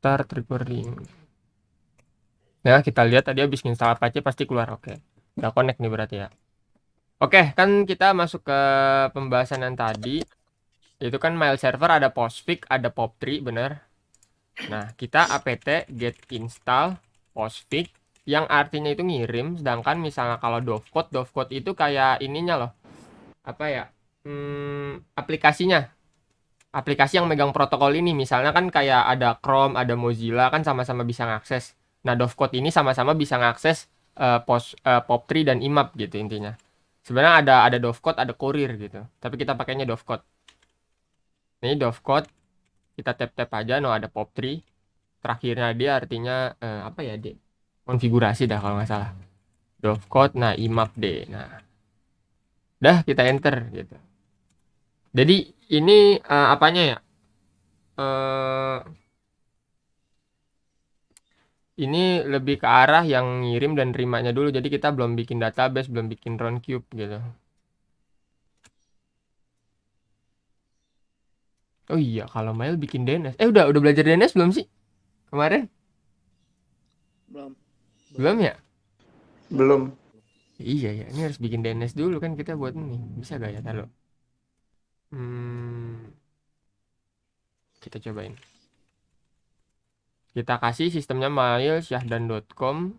Start recording. Nah, kita lihat tadi habis install Apache pasti keluar. Oke. Udah connect nih berarti ya. Oke, kan kita masuk ke pembahasan yang tadi. Itu kan mail server ada postfix, ada pop3, bener. Nah, kita apt get install postfix yang artinya itu ngirim, sedangkan misalnya kalau dovecode itu kayak ininya loh. Apa ya? Aplikasinya. Aplikasi yang megang protokol ini misalnya kan kayak ada Chrome, ada Mozilla kan sama-sama bisa ngakses. Nah, dovecode ini sama-sama bisa ngakses POP3 dan IMAP gitu intinya. Sebenarnya ada dovecode, ada Courier gitu. Tapi kita pakainya dovecode. Ini dovecode, kita tap-tap aja, no ada POP3. Terakhirnya dia artinya apa ya, D? Konfigurasi dah kalau nggak salah. Dovecode, nah IMAP D. Nah, dah kita enter gitu. Jadi ini apanya ya? Eh Ini lebih ke arah yang ngirim dan nerimanya dulu. Jadi kita belum bikin database, belum bikin Roundcube gitu. Oh iya, kalau mail bikin DNS. Udah belajar DNS belum sih? Kemarin? Belum. Belum ya? Belum. Iya ya, ini harus bikin DNS dulu kan kita buat ini. Bisa gak ya, taruh. Kita cobain. Kita kasih sistemnya mail syahdan.com.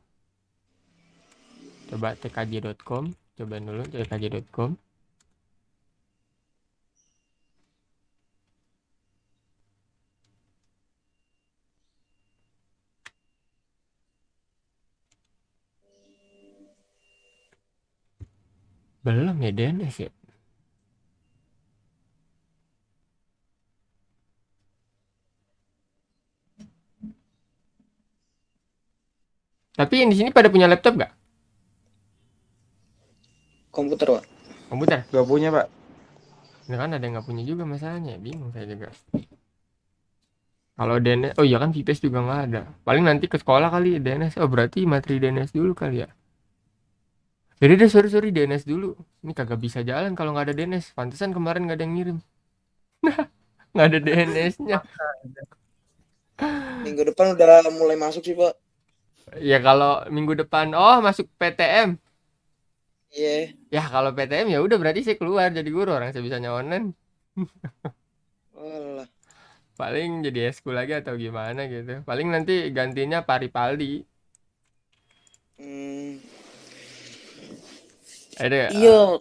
Coba tkj.com. Cobain dulu tkj.com. Belum ya DNS ya? Tapi yang di sini pada punya laptop gak? Komputer, Pak. Komputer? Gak punya, Pak. Nah, kan ada yang nggak punya juga masalahnya. Bingung saya juga. Kalau DNS, oh iya kan VPS juga nggak ada. Paling nanti ke sekolah kali DNS. Oh berarti materi DNS dulu kali ya. Jadi deh sorry DNS dulu. Ini kagak bisa jalan kalau nggak ada DNS. Pantesan kemarin nggak ada yang ngirim. Nggak ada DNS-nya. Minggu depan udah mulai masuk sih, Pak. Ya kalau minggu depan, oh masuk PTM. Iya. Ya kalau PTM ya udah berarti saya keluar jadi guru orang saya bisanya online. Walah. Paling jadi eskul lagi atau gimana gitu. Paling nanti gantinya Paripaldi. Hmm, Ada iya,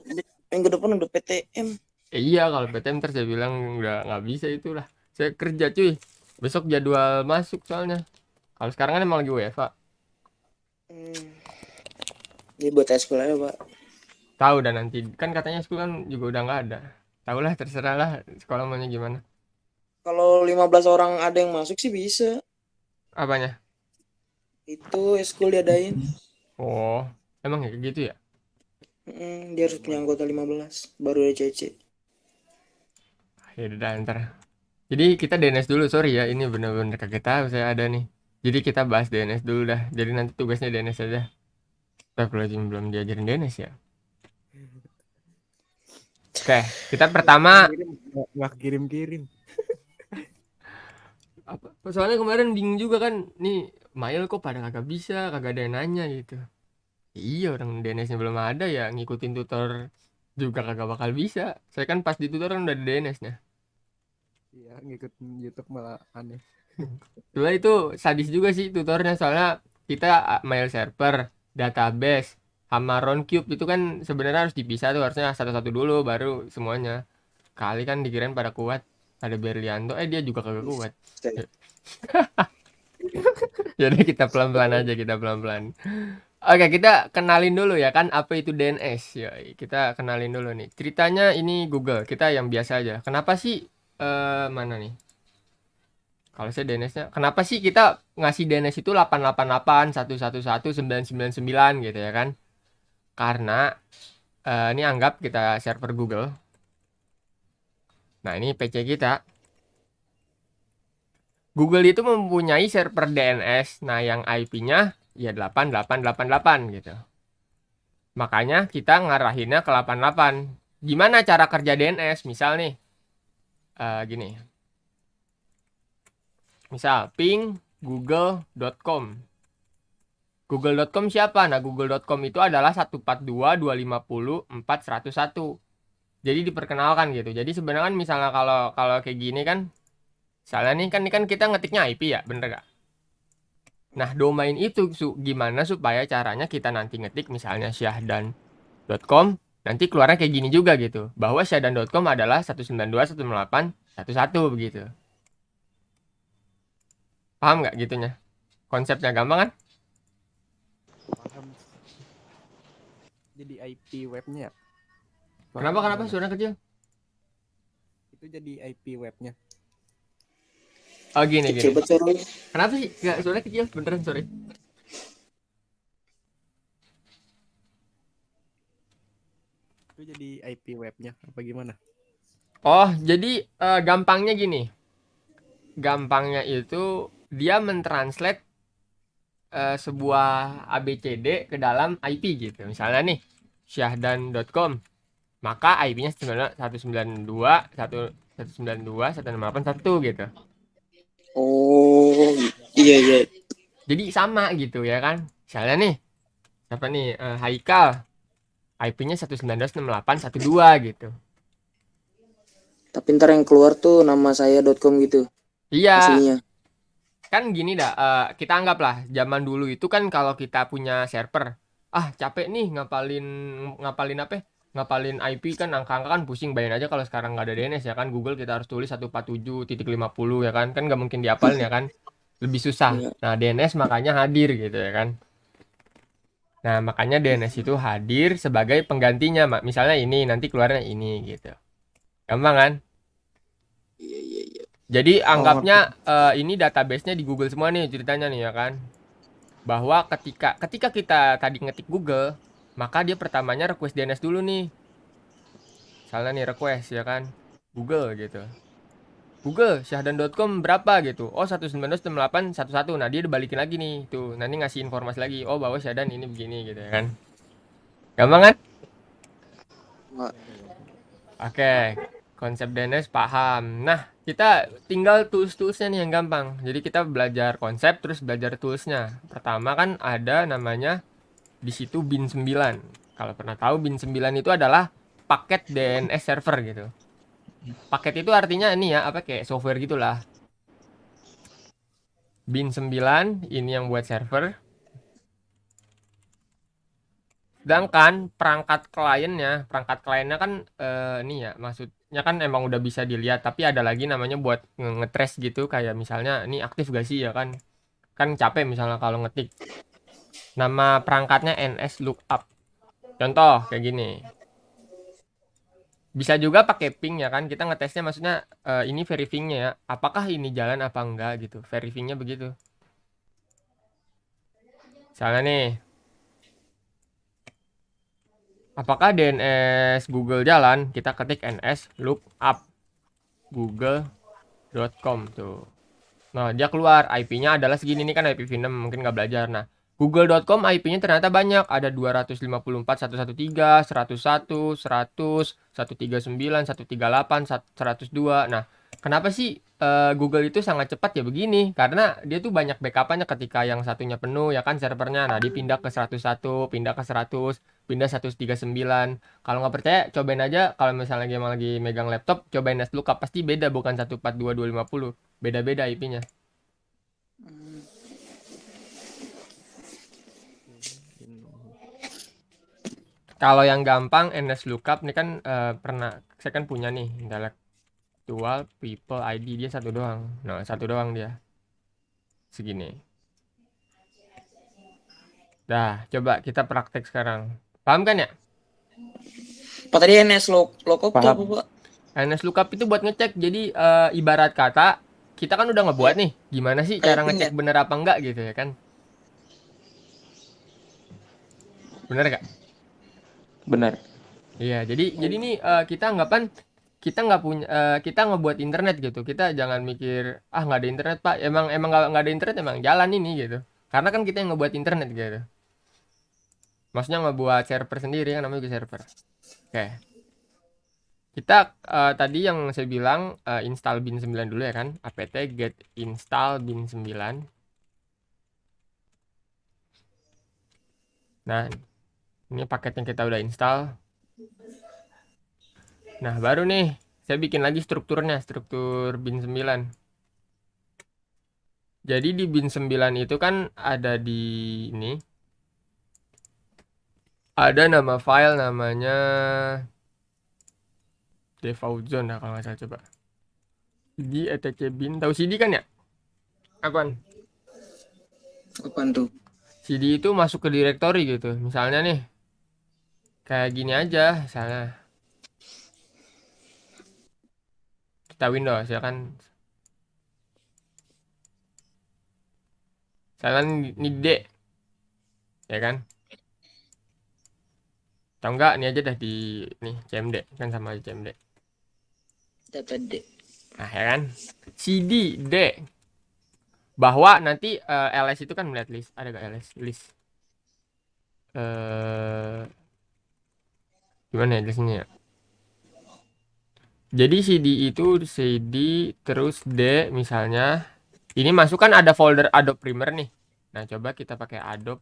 minggu depan udah PTM. iya kalau PTM ntar saya bilang udah nggak bisa itulah. Saya kerja cuy. Besok jadwal masuk soalnya. Kalau sekarang kan emang lagi WFA. Hmm, ini buat eskul aja, Pak. Tahu dan nanti kan katanya sekolah kan juga udah nggak ada. Tahu lah terserah lah sekolah maunya gimana. Kalau 15 orang ada yang masuk sih bisa. Apanya? Itu eskul diadain. Oh, emang ya kayak gitu ya? Dia harus punya anggota 15 baru ada CC. Ya udah ntar. Jadi kita DNS dulu sorry ya ini bener-bener kaget tahu saya ada nih. Jadi kita bahas DNS dulu dah. Jadi nanti tugasnya DNS aja. Astagfirullahaladzim belum diajarin DNS ya. Oke, kita pertama Nggak kirim-kirim. apa soalnya kemarin bingung juga kan nih mail kok pada kagak bisa kagak ada yang nanya gitu. Iya orang DNS-nya belum ada ya ngikutin tutor juga kagak bakal bisa. Saya kan pas di tutor kan udah ada DNS-nya. Iya, ngikutin YouTube malah aneh. Cuma itu sadis juga sih tutornya soalnya kita mail server, database, sama Roundcube itu kan sebenarnya harus dipisah tuh harusnya satu-satu dulu baru semuanya. Kali kan dikirain pada kuat. Ada Berlianto, dia juga kagak kuat. Jadi kita pelan-pelan aja, kita pelan-pelan. Oke, kita kenalin dulu ya kan apa itu DNS. Ya, kita kenalin dulu nih. Ceritanya ini Google, kita yang biasa aja. Kenapa sih mana nih? Kalau saya DNS-nya, kenapa sih kita ngasih DNS itu 888 111 999 gitu ya kan? Karena ini anggap kita server Google. Nah, ini PC kita. Google itu mempunyai server DNS. Nah, yang IP-nya ya 8888 gitu. Makanya kita ngarahinnya ke 88. Gimana cara kerja DNS? Misal nih, gini. Misal ping google.com. Google.com siapa? Nah, google.com itu adalah 142.250.401. Jadi diperkenalkan gitu. Jadi sebenarnya kan misalnya kalau kalau kayak gini kan, misalnya nih kan ini kan kita ngetiknya IP ya, bener gak? Nah, domain itu gimana supaya caranya kita nanti ngetik misalnya syahdan.com, nanti keluarnya kayak gini juga gitu. Bahwa syahdan.com adalah 192.168.11 begitu. Paham nggak gitunya? Konsepnya gampang kan? Paham. Jadi IP webnya ya? Kenapa Gimana? suara kecil? Itu jadi IP webnya. Oh gini Kecil gini. banget suaranya. Kenapa sih? Nggak, suara kecil beneran, sorry. Itu jadi IP webnya apa gimana? Oh, jadi gampangnya gini. Gampangnya itu dia mentranslate sebuah ABCD ke dalam IP gitu. Misalnya nih, syahdan.com. Maka IP-nya 192.192.168.1 gitu. Oh, iya iya. Jadi sama gitu ya kan. Misalnya nih, siapa nih? Haikal. IP-nya 192.168.12 gitu. Tapi ntar yang keluar tuh nama saya.com gitu Iya, aslinya. kan gini dah, kita anggaplah zaman dulu itu kan kalau kita punya server, capek nih ngapalin ngapalin apa? Ngapalin IP kan angka-angka kan pusing, bayangin aja kalau sekarang nggak ada DNS ya kan, Google kita harus tulis 147.50 ya kan nggak mungkin dihafalin ya kan, lebih susah. Iya. Nah, DNS makanya hadir gitu ya kan. Nah, makanya DNS itu hadir sebagai penggantinya, misalnya ini nanti keluarnya ini gitu. Gampang kan? Iya iya iya. Jadi Oh, ngerti. anggapnya ini database-nya di Google semua nih ceritanya nih ya kan. Bahwa ketika kita tadi ngetik Google, maka dia pertamanya request DNS dulu nih. Misalnya nih request ya kan. Google gitu. Google syahdan.com berapa gitu. Oh, 192.168.11. Nah, dia dibalikin lagi nih. Tuh, nanti ngasih informasi lagi. Oh, bahwa Syahdan ini begini gitu ya kan. Gampang kan? Wah, Ya, gampang. Oke, konsep DNS paham. Nah, kita tinggal tools-toolsnya nih yang gampang. Jadi kita belajar konsep terus belajar toolsnya. Pertama kan ada namanya di situ bin 9. Kalau pernah tahu bin 9 itu adalah paket DNS server gitu. Paket itu artinya ini ya, apa kayak software gitulah. Bin 9 ini yang buat server. Sedangkan perangkat kliennya kan ini ya, maksudnya kan emang udah bisa dilihat, tapi ada lagi namanya buat ngetrace gitu, kayak misalnya ini aktif gak sih ya kan. Kan capek misalnya kalau ngetik nama perangkatnya ns lookup. Contoh kayak gini. Bisa juga pakai ping ya kan. Kita ngetesnya maksudnya ini verifyingnya ya. Apakah ini jalan apa enggak gitu. Verifyingnya begitu. Misalnya nih, apakah DNS Google jalan? Kita ketik ns lookup google.com tuh. Nah, dia keluar IP-nya adalah segini nih kan IPv6 mungkin nggak belajar. Nah, google.com IP-nya ternyata banyak. Ada 254.113, 101, 100, 139, 138, 102. Nah, kenapa sih Google itu sangat cepat ya begini? Karena dia tuh banyak backup-nya ketika yang satunya penuh ya kan servernya. Nah, dia pindah ke 101, pindah ke 100, pindah 139. Kalau nggak percaya, cobain aja kalau misalnya lagi megang laptop, cobain Netslook pasti beda, bukan 142.250. Beda-beda IP-nya. Kalau yang gampang NS Lookup ini kan pernah saya kan punya nih intellectual people ID, dia satu doang. Nah, satu doang dia. Segini. Dah, coba kita praktek sekarang. Paham kan ya? Pak tadi NS lockup tuh apa, Paham. Pak? NS Lookup itu buat ngecek. Jadi ibarat kata kita kan udah ngebuat Kayak nih. Gimana sih kayak cara ping ngecek ya? bener apa enggak gitu ya kan? Bener gak? Benar. Iya, jadi nih kita anggapan kita nggak punya kita ngebuat internet gitu. Kita jangan mikir nggak ada internet Pak. Emang emang nggak ada internet, emang jalan ini gitu. Karena kan kita yang ngebuat internet gitu. Maksudnya ngebuat server sendiri kan namanya juga server. Oke. Kita tadi yang saya bilang install bin 9 dulu ya kan. apt get install bin 9. Nah, ini paket yang kita udah install. Nah, baru nih saya bikin lagi strukturnya, struktur bin 9. Jadi di bin 9 itu kan ada di ini, ada nama file namanya default zone. Nah, kalau nggak salah coba. CD etc bin, tahu CD kan ya? Apaan? Apaan tuh? CD itu masuk ke directory gitu. Misalnya nih, kayak gini aja, misalnya kita Windows ya kan. Misalnya ini D, ya kan? Atau enggak, ini aja dah di nih CMD kan sama aja CMD. Data D. Nah, ya kan? CD D bahwa nanti LS itu kan melihat list, ada gak LS list? Gimana ya listnya ya? Jadi CD itu CD terus D misalnya. Ini masuk kan ada folder Adobe Premiere nih. Nah, coba kita pakai Adobe.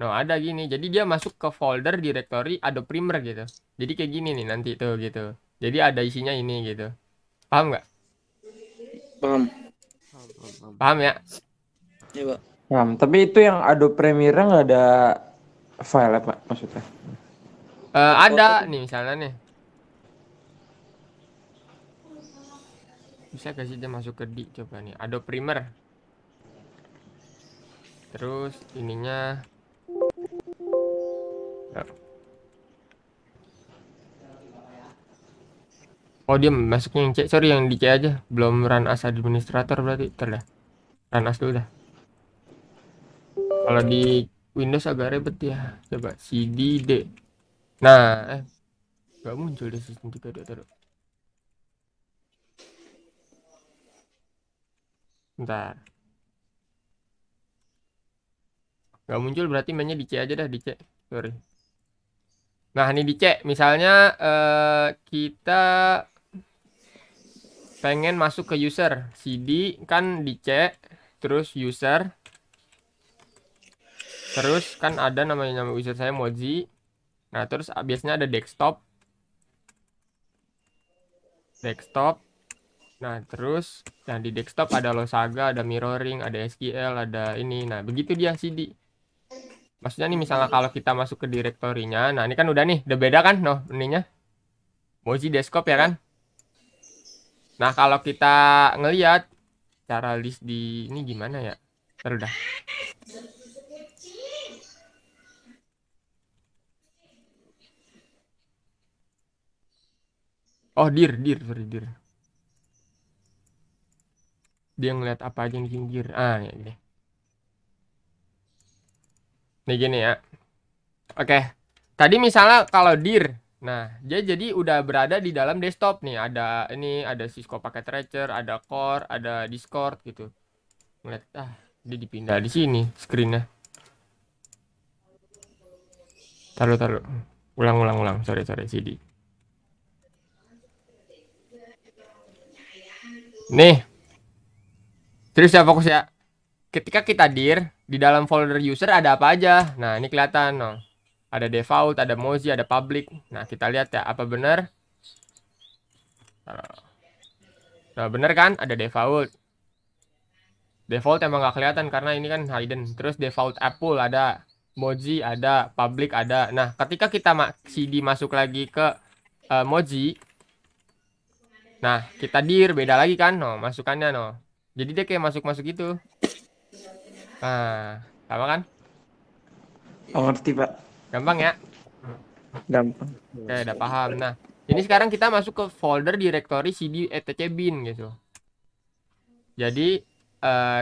Nah, ada gini. Jadi dia masuk ke folder directory Adobe Premiere gitu. Jadi kayak gini nih nanti tuh gitu. Jadi ada isinya ini gitu. Paham nggak? Paham? Paham ya? Ya, Pak. Paham. Tapi itu yang Adobe Premiere nggak ada file apa maksudnya? Ada nih misalnya nih. Bisa gak sih dia masuk ke di coba nih Adobe Premiere. Terus ininya oh dia masuknya yang C. Sorry yang di C aja. Belum run as administrator berarti. Ntar dah. Run as dulu dah. Kalau di Windows agak ribet ya. Coba CD D. Nah, gak muncul deh sistem 3 taruh. Bentar. Gak muncul berarti mainnya di C aja dah di C. Sorry. Nah, ini di C. Misalnya kita pengen masuk ke user. CD kan di C. Terus user. Terus kan ada nama user saya Mozi. Nah, terus biasanya ada desktop. Desktop. Nah, terus yang di desktop ada Losaga, ada mirroring, ada SQL, ada ini. Nah, begitu dia CD. Maksudnya nih misalnya kalau kita masuk ke direktorinya, nah ini kan udah beda kan, no, ininya. Mozi desktop ya kan? Nah, kalau kita ngelihat cara list di ini gimana ya? Terus dah. Oh, sorry, dir. Dia ngeliat apa aja yang di sini, dir. Ah, ya gini. Nih gini ya. Oke. Tadi misalnya kalau dir, nah dia jadi udah berada di dalam desktop nih. Ada ini, ada Cisco Packet Tracer, ada Core, ada Discord gitu. Ngeliat, dia dipindah di sini screennya. Taruh. Ulang. Sorry, CD. Nih, terus ya fokus ya. Ketika kita dir, di dalam folder user ada apa aja. Nah, ini kelihatan, no. Ada default, ada Mozi, ada public. Nah, kita lihat ya, apa benar? Nah, bener kan? Ada default. Default emang nggak kelihatan karena ini kan hidden. Terus default Apple ada, Mozi ada, public ada. Nah, ketika kita CD masuk lagi ke Mozi, nah kita dir beda lagi kan, no, masukannya no. Jadi dia kayak masuk gitu. Nah, sama kan? Oh, ngerti Pak. Gampang ya? Gampang. Oke, udah paham. Nah, ini sekarang kita masuk ke folder directory CD etc bin gitu. Jadi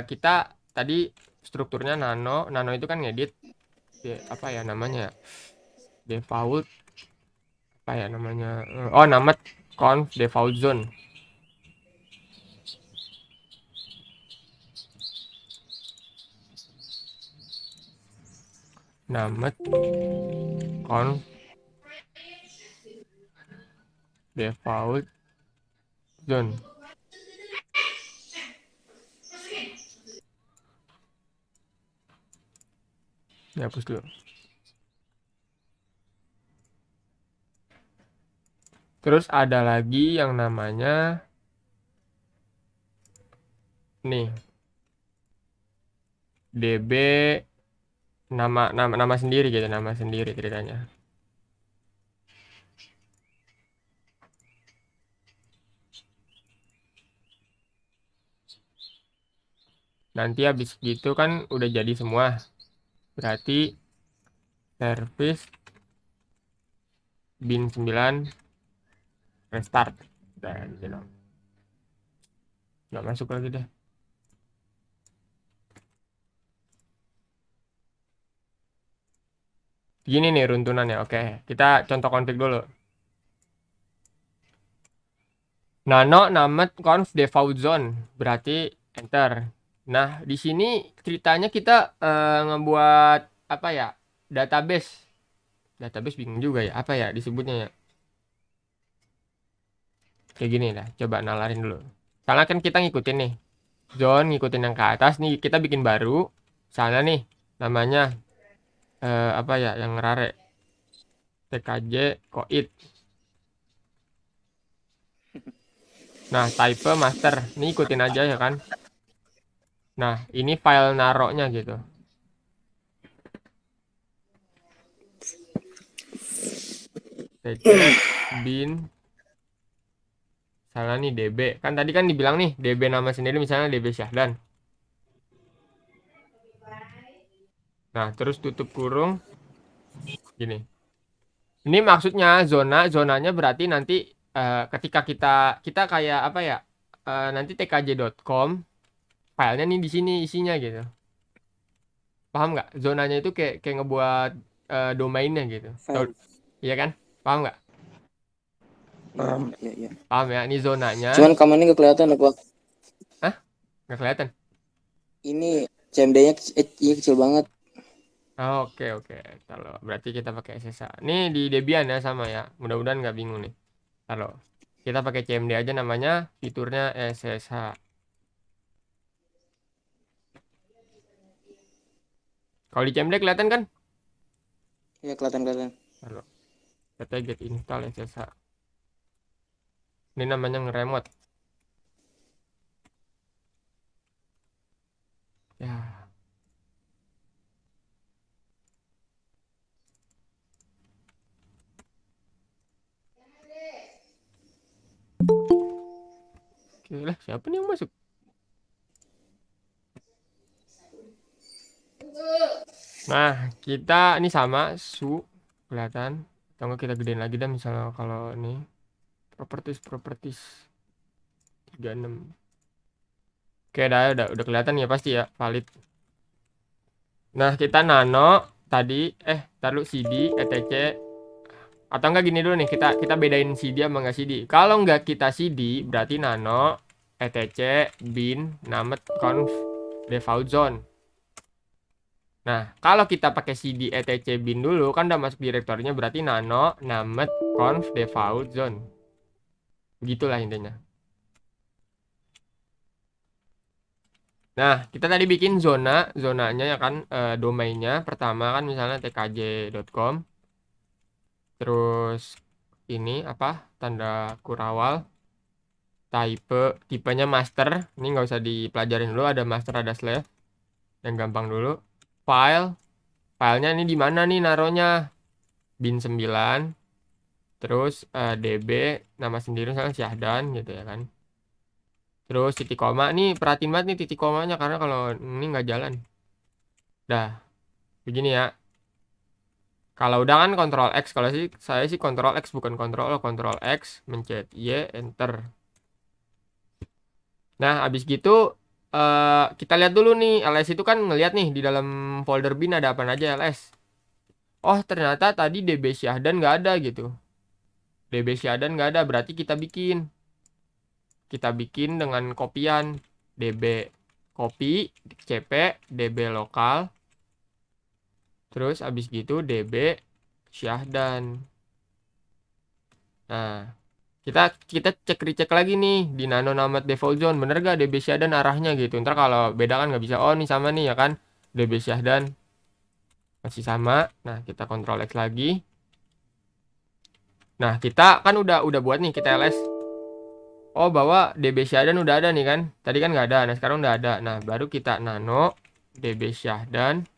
kita tadi strukturnya nano itu kan ngedit apa ya namanya? Default apa ya namanya? Oh, nama conf default zone. Nama conf default zone. Dihapus dulu. Terus ada lagi yang namanya nih DB nama sendiri gitu, nama sendiri ceritanya. Nanti habis gitu kan udah jadi semua. Berarti service bin 9 restart. Dan gitu. Nggak masuk lagi deh. Gini nih runtunannya. Oke, kita contoh config dulu. Nano namet conf default zone. Berarti enter. Nah, di sini ceritanya kita ngebuat apa ya? Database. Database bingung juga ya. Apa ya disebutnya ya? Kayak gini lah. Coba nalarin dulu. Karena kan kita ngikutin nih. Zone ngikutin yang ke atas nih. Kita bikin baru. Sana nih. Namanya apa ya? Yang rare. TKJ Koit. Nah, type master. Ini ikutin aja ya kan. Nah, ini file naroknya gitu. TC bin misalnya nih DB. Kan tadi kan dibilang nih DB nama sendiri misalnya DB Syahdan. Nah, terus tutup kurung gini. Ini maksudnya zonanya berarti nanti ketika kita kayak apa ya? Nanti tkj.com filenya nih di sini isinya gitu. Paham nggak? Zonanya itu kayak ngebuat domainnya gitu. File. Iya kan? Paham nggak? Iya, iya, iya. Paham ya? Ini zonanya. Cuman kamarnya nggak kelihatan apa? Hah? Nggak kelihatan? Ini CMD-nya iya kecil banget. Oke oke. Kalau berarti kita pakai SSH. Ini di Debian ya sama ya. Mudah-mudahan nggak bingung nih. Kalau kita pakai CMD aja namanya fiturnya SSH. Kalau di CMD kelihatan kan? Iya kelihatan. Kalau kita get install SSH. Ini namanya ngeremote. Ya. Oke lah, siapa nih yang masuk? Nah, kita ini sama su kelihatan. Atau enggak kita gedein lagi dah misalnya kalau ini properties 36. Oke, udah kelihatan ya pasti ya valid. Nah, kita nano tadi taruh CD etc atau enggak gini dulu nih kita bedain CD sama enggak CD. Kalau enggak kita CD berarti nano etc bin namet conf default zone. Nah, kalau kita pakai CD etc bin dulu kan udah masuk direktorinya berarti nano namet conf default zone. Begitulah intinya. Nah, kita tadi bikin zonanya ya kan domainnya pertama kan misalnya tkj.com. Terus ini apa? Tanda kurawal. Tipenya master. Ini nggak usah dipelajarin dulu ada master ada slave. Yang gampang dulu. Filenya ini di mana nih naronya? Bin 9. Terus DB nama sendiri misalnya Syahdan gitu ya kan. Terus titik koma nih perhatiin banget nih titik komanya karena kalau ini nggak jalan. Dah, begini ya. Kalau udah kan Ctrl X, kalau saya sih Ctrl X bukan Ctrl X, mencet Y, enter. Nah, habis gitu kita lihat dulu nih ls itu kan ngelihat nih di dalam folder bin ada apa aja ls. Oh, ternyata tadi DB Syahdan nggak ada gitu. DB Syahdan nggak ada, berarti kita bikin dengan kopian DB copy CP DB lokal. Terus abis gitu DB Syahdan. Nah, kita cek lagi nih di nano namet default zone bener gak DB Syahdan arahnya gitu. Ntar kalau beda kan nggak bisa. Oh, nih sama nih ya kan. DB Syahdan masih sama. Nah, kita Ctrl X lagi. Nah, kita kan udah buat nih kita ls. Oh, bahwa DB Syahdan udah ada nih kan. Tadi kan nggak ada. Nah, sekarang udah ada. Nah, baru kita nano DB Syahdan.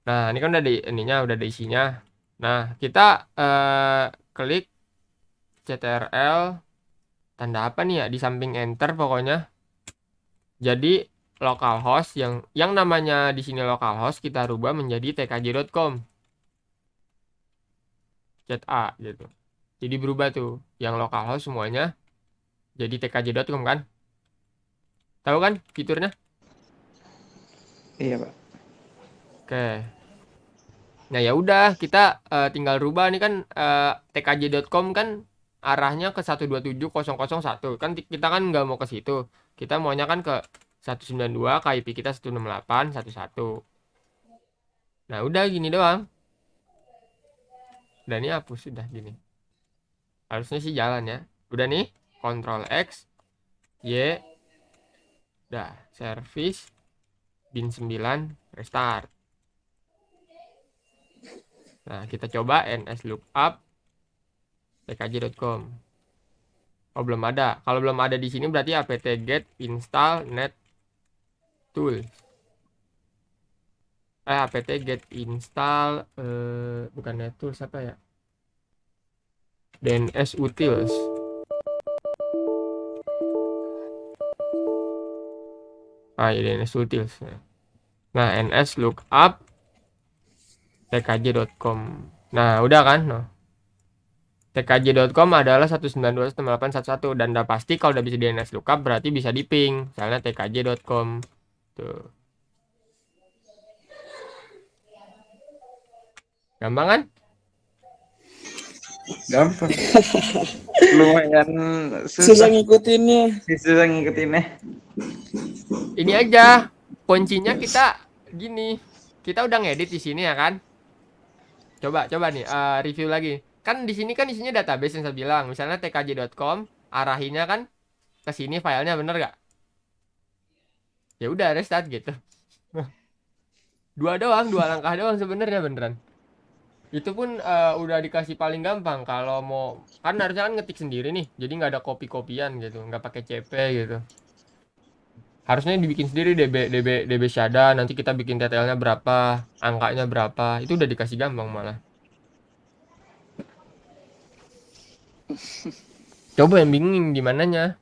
Nah, ini kan udah di ininya, udah ada isinya. Nah, kita klik CTRL tanda apa nih ya di samping enter pokoknya. Jadi localhost yang namanya di sini localhost kita rubah menjadi tkj.com. Chat A gitu. Jadi berubah tuh yang localhost semuanya jadi tkj.com kan? Tahu kan fiturnya? Iya, Pak. Oke. Nah ya udah kita tinggal rubah nih kan tkj.com kan arahnya ke 127.0.1 kan kita kan nggak mau ke situ. Kita maunya kan ke 192 ke IP kita 168.1.1. Nah udah gini doang. Dan ini hapus sudah gini. Harusnya sih jalan ya. Udah nih, Ctrl X, Y, dah, service, bin 9, restart. Nah, kita coba ns lookup tkj.com. Oh, belum ada. Kalau belum ada di sini berarti apt-get install net tool. Apt-get install bukan net tools apa ya? DNS utils. Ya DNS utils. Nah, ns lookup tkj.com. Nah, udah kan? No. tkj.com adalah 192.168.1.1 dan udah pasti kalau udah bisa DNS lookup berarti bisa di ping. Misalnya tkj.com. Tuh. Gampang kan? Gampang. Lumayan Susah susah. ngikutinnya. Susah ngikutinnya. Ini aja kuncinya kita gini. Kita udah ngedit di sini ya kan? Coba nih review lagi. Kan di sini kan isinya database yang saya bilang. Misalnya tkj.com arahinnya kan ke sini filenya bener gak? Ya udah restart gitu. Dua langkah doang sebenarnya beneran. Itu pun udah dikasih paling gampang kalau mau kan harusnya kan ngetik sendiri nih. Jadi nggak ada copy-copyan gitu, nggak pakai CP gitu. Harusnya dibikin sendiri DB Shada, nanti kita bikin TTL-nya berapa, angkanya berapa. Itu udah dikasih gampang malah. Coba yang bingung di mananya.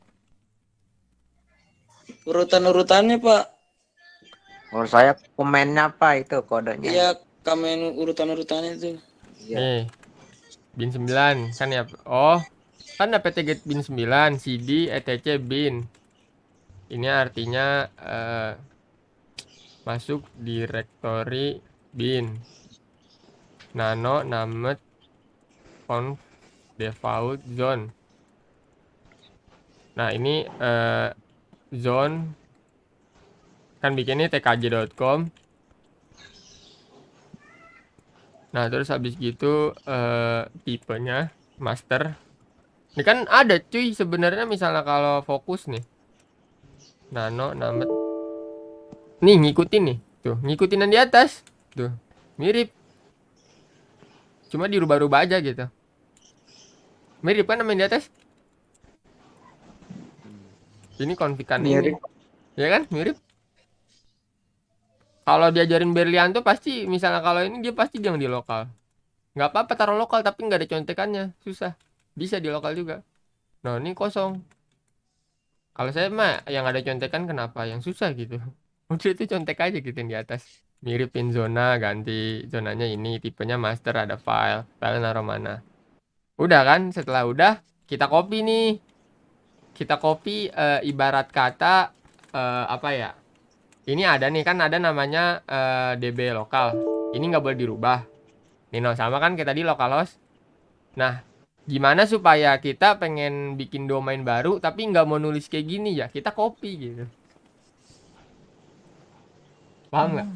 Urutan-urutannya, Pak. Menurut saya komennya apa itu kodenya? Iya, kamen urutan-urutannya itu. Iya. Nih, bin 9 kan ya. Oh, kan apt get bin 9 cd etc bin. Ini artinya masuk directory bin. Nano namet conf default zone. Nah, ini zone kan bikinnya tkj.com. Nah, terus habis gitu tipenya master. Ini kan ada cuy sebenarnya misalnya kalau fokus nih. Nano namet. Nih ngikutin nih. Tuh, ngikutin yang di atas. Tuh, mirip. Cuma dirubah-rubah aja gitu. Mirip kan sama yang di atas? Ini konfigan ini. Mirip. Ya kan? Mirip. Kalau diajarin Berlianto pasti misalnya kalau ini dia pasti yang di lokal. Nggak apa-apa taruh lokal tapi nggak ada contekannya. Susah. Bisa di lokal juga. Nah, ini kosong. Kalau saya mah yang ada contekan kenapa? Yang susah gitu. Udah itu contek aja gitu yang di atas. Miripin zona, ganti zonanya ini, tipenya master ada file naruh mana. Udah kan? Setelah udah, kita copy nih. Kita copy ibarat kata apa ya? Ini ada nih kan ada namanya DB lokal. Ini nggak boleh dirubah. Nino sama kan kita di localhost. Nah, gimana supaya kita pengen bikin domain baru tapi nggak mau nulis kayak gini ya? Kita copy gitu. Paham nggak?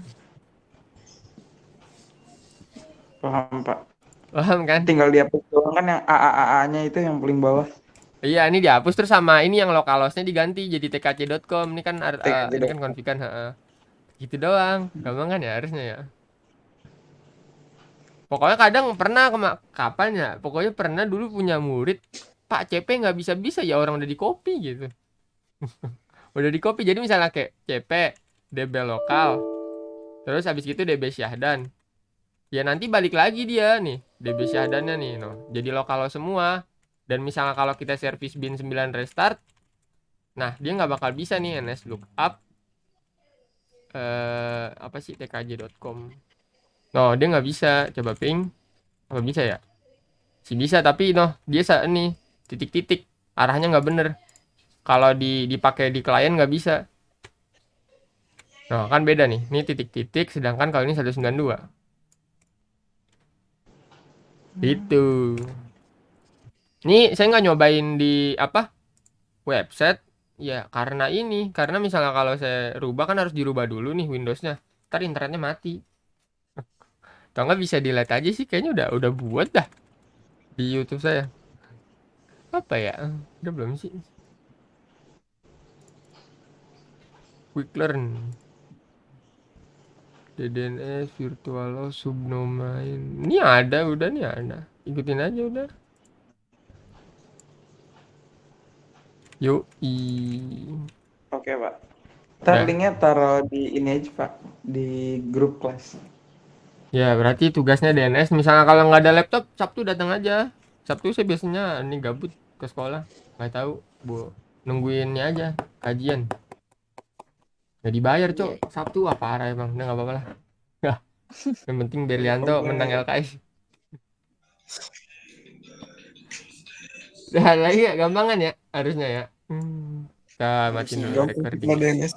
Paham, Pak. Paham kan? Tinggal dihapus doang kan yang AAA-nya itu yang paling bawah. Iya, ini dihapus terus sama ini yang localhost-nya diganti jadi tkc.com. Ini kan ini kan konfigan, Gitu doang. Gampang kan ya harusnya ya. Pokoknya kadang pernah kapan ya? Pokoknya pernah dulu punya murid, Pak CP nggak bisa-bisa ya orang udah di copy gitu. Udah di copy. Jadi misalnya kayak CP, DB lokal, terus habis gitu DB Syahdan. Ya nanti balik lagi dia nih, DB Syahdannya nih, no. Jadi lokal semua. Dan misalnya kalau kita service bin 9 restart, nah dia nggak bakal bisa nih ns lookup apa sih tkj.com. No, dia nggak bisa. Coba ping. Apa bisa ya? Si bisa tapi dia nih titik-titik arahnya nggak bener. Kalau dipakai di klien nggak bisa. Nah, kan beda nih. Ini titik-titik sedangkan kalau ini 192. Itu. Ini saya nggak nyobain di apa? Website. Ya, karena misalnya kalau saya rubah kan harus dirubah dulu nih Windowsnya. Ntar internetnya mati. Kalau nggak bisa dilihat aja sih kayaknya udah buat dah di YouTube saya. Apa ya? Udah belum sih? Quick learn. DDNS, virtual subdomain. Ini udah nih ada. Ikutin aja udah. Yuk, Oke, Pak. Ntar Udah. linknya taruh di ini aja, Pak. Di grup kelas. Ya, berarti tugasnya DNS. Misalnya kalau nggak ada laptop, Sabtu datang aja. Sabtu saya biasanya ini gabut ke sekolah. Nggak tahu, Bu. Nungguinnya aja, kajian. Ya dibayar, Cok. Sabtu apa parah emang. Udah nggak apa-apa lah. Yang penting Berlianto menang LKS. Udah lagi ya, gampangan ya harusnya ya. Kita matiin dulu Gampang recording. kalau DNS.